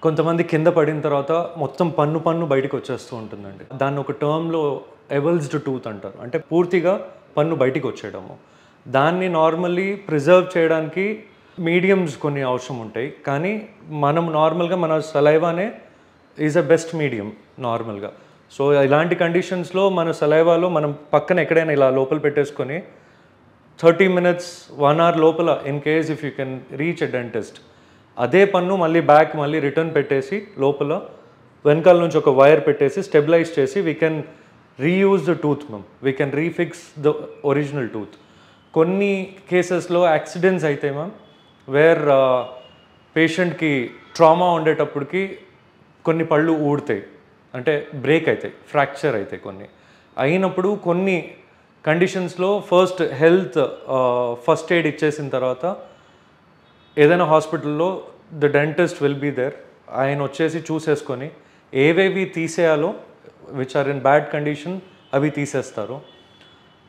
కొంతమంది కింద పడిన తర్వాత మొత్తం పన్ను బయటికి వచ్చేస్తూ ఉంటుందండి. దాన్ని ఒక టర్మ్‌లో ఎవల్స్డ్ టూత్ అంటారు. అంటే పూర్తిగా పన్ను బయటికి వచ్చేయడము. దాన్ని నార్మల్లీ ప్రిజర్వ్ చేయడానికి మీడియమ్స్ కొన్ని అవసరం ఉంటాయి. కానీ మనం నార్మల్‌గా మన సలైవానే ఈజ్ ఎ బెస్ట్ మీడియం నార్మల్‌గా. సో ఇలాంటి కండిషన్స్‌లో మన సలైవాలో మనం పక్కన ఎక్కడైనా ఇలా లోపల పెట్టేసుకొని 30 మినిట్స్ 1 అవర్ లోపల in case if you can reach a dentist అదే పన్ను మళ్ళీ రిటర్న్ పెట్టేసి లోపల వెనకాల నుంచి ఒక వైర్ పెట్టేసి స్టెబిలైజ్ చేసి we can reuse the tooth ma'am. We can రీఫిక్స్ the original tooth. కొన్ని కేసెస్లో యాక్సిడెంట్స్ అయితే మ్యామ్ వేర్ పేషెంట్కి ట్రామా ఉండేటప్పటికి కొన్ని పళ్ళు ఊడతాయి, అంటే బ్రేక్ అవుతాయి, ఫ్రాక్చర్ అవుతాయి. కొన్ని అయినప్పుడు కొన్ని కండిషన్స్లో ఫస్ట్ ఎయిడ్ ఇచ్చేసిన తర్వాత ఏదైనా హాస్పిటల్లో the dentist will be there. ఆయన వచ్చేసి చూసేసుకొని ఏవేవి తీసేయాలో which are in bad condition అవి తీసేస్తారు.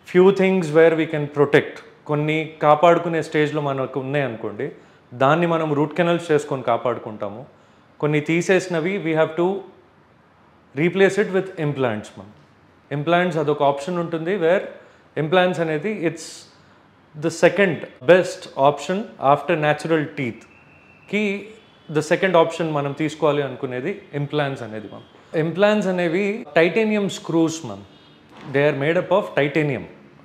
Few things where we can protect, కొన్ని కాపాడుకునే స్టేజ్లో మనకు ఉన్నాయనుకోండి, దాన్ని మనం రూట్ కెనల్స్ చేసుకొని కాపాడుకుంటాము. కొన్ని తీసేసినవి we have to replace it with implants ma'am. Implants అదొక ఆప్షన్ ఉంటుంది వేర్ ఇంప్లాంట్స్ అనేది it's the second best option after natural టీత్కి. ద సెకండ్ ఆప్షన్ మనం తీసుకోవాలి అనుకునేది ఇంప్లాంట్స్ అనేది మ్యామ్. ఇంప్లాంట్స్ అనేవి titanium screws ma'am. They are made up of titanium.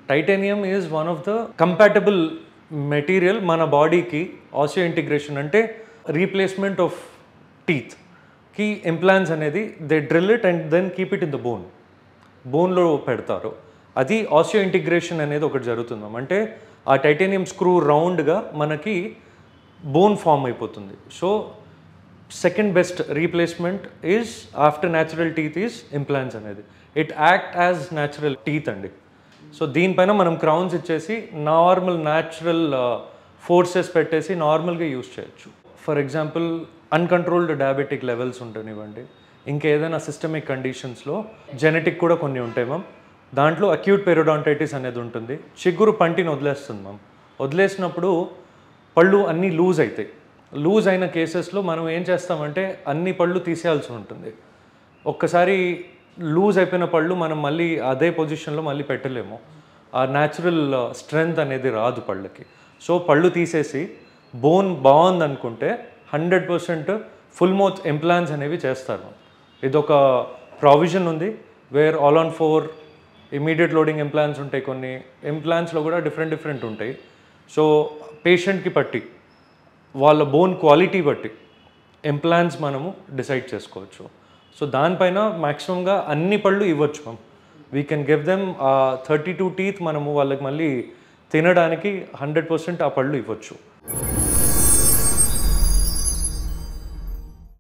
Titanium is one of the compatible material మన బాడీకి. Osseointegration అంటే replacement of టీత్కి ఇంప్లాంట్స్ అనేది they drill it and then keep it in the బోన్లో పెడతారు. అది osseo integration అనేది ఒకటి జరుగుతుంది మ్యామ్. అంటే ఆ టైటానియం స్క్రూ రౌండ్గా మనకి బోన్ ఫామ్ అయిపోతుంది. So second best replacement is after natural teeth is implants అనేది. It act as natural teeth అండి. సో దీనిపైన మనం క్రౌన్స్ ఇచ్చేసి నార్మల్ న్యాచురల్ ఫోర్సెస్ పెట్టేసి నార్మల్గా యూజ్ చేయొచ్చు. For example uncontrolled diabetic levels ఉంటనివ్వండి, ఇంకేదైనా సిస్టమిక్ కండిషన్స్లో జెనెటిక్ కూడా కొన్ని ఉంటాయి మ్యామ్. దాంట్లో అక్యూట్ పెరియోడాంటైటిస్ అనేది ఉంటుంది. చిగురు పంటిని వదిలేస్తుంది మ్యామ్. వదిలేసినప్పుడు పళ్ళు అన్నీ లూజ్ అవుతాయి. లూజ్ అయిన కేసెస్లో మనం ఏం చేస్తామంటే అన్ని పళ్ళు తీసేయాల్సి ఉంటుంది. ఒక్కసారి లూజ్ అయిపోయిన పళ్ళు మనం మళ్ళీ అదే పొజిషన్లో మళ్ళీ పెట్టలేము. ఆ న్యాచురల్ స్ట్రెంగ్త్ అనేది రాదు పళ్ళకి. సో పళ్ళు తీసేసి బోన్ బాగుంది అనుకుంటే 100% ఫుల్ మౌత్ ఇంప్లాంట్స్ అనేవి చేస్తారు. ఇదొక ప్రావిజన్ ఉంది where all on 4 immediate loading implants ఉంటాయి. కొన్ని ఇంప్లాంట్స్లో కూడా డిఫరెంట్ ఉంటాయి. సో పేషెంట్కి బట్టి వాళ్ళ బోన్ క్వాలిటీ బట్టి ఇంప్లాంట్స్ మనము డిసైడ్ చేసుకోవచ్చు. సో దానిపైన మ్యాక్సిమంగా అన్ని పళ్ళు ఇవ్వచ్చు ma'am. We can give them 32 teeth మనము వాళ్ళకి మళ్ళీ తినడానికి 100% ఆ పళ్ళు ఇవ్వచ్చు.